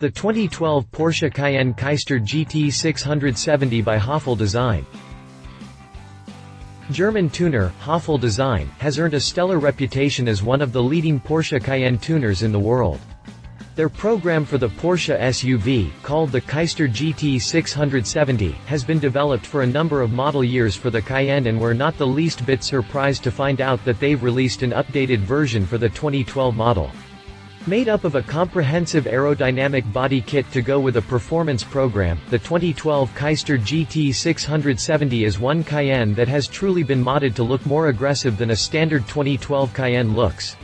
The 2012 Porsche Cayenne Cayster GT 670 by Hofele Design. German tuner, Hofele Design, has earned a stellar reputation as one of the leading Porsche Cayenne tuners in the world. Their program for the Porsche SUV, called the Cayster GT 670, has been developed for a number of model years for the Cayenne, and we're not the least bit surprised to find out that they've released an updated version for the 2012 model. Made up of a comprehensive aerodynamic body kit to go with a performance program, the 2012 Cayster GT 670 is one Cayenne that has truly been modded to look more aggressive than a standard 2012 Cayenne looks.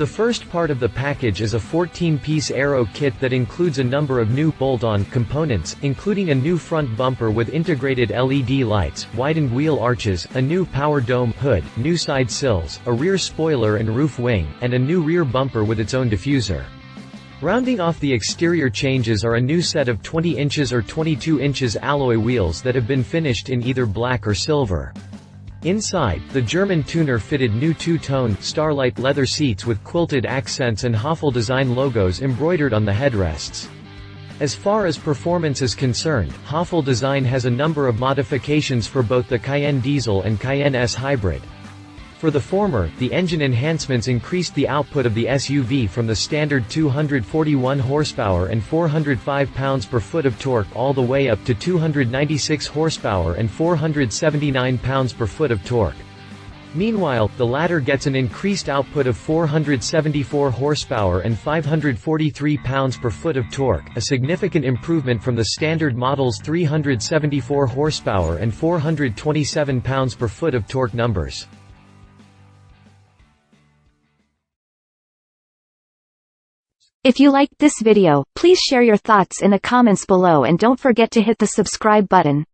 The first part of the package is a 14-piece aero kit that includes a number of new bolt-on components, including a new front bumper with integrated LED lights, widened wheel arches, a new PowerDome hood, new side sills, a rear spoiler and roof wing, and a new rear bumper with its own diffuser. Rounding off the exterior changes are a new set of 20 inches or 22 inches alloy wheels that have been finished in either black or silver. Inside, the German tuner fitted new two-tone, starlight leather seats with quilted accents and Hofele Design logos embroidered on the headrests. As far as performance is concerned, Hofele Design has a number of modifications for both the Cayenne Diesel and Cayenne S Hybrid. For the former, the engine enhancements increased the output of the SUV from the standard 241 horsepower and 405 pounds-per-foot of torque all the way up to 296 horsepower and 479 pounds-per-foot of torque. Meanwhile, the latter gets an increased output of 474 horsepower and 543 pounds-per-foot of torque, a significant improvement from the standard model's 374 horsepower and 427 pounds-per-foot of torque numbers. If you liked this video, please share your thoughts in the comments below and don't forget to hit the subscribe button.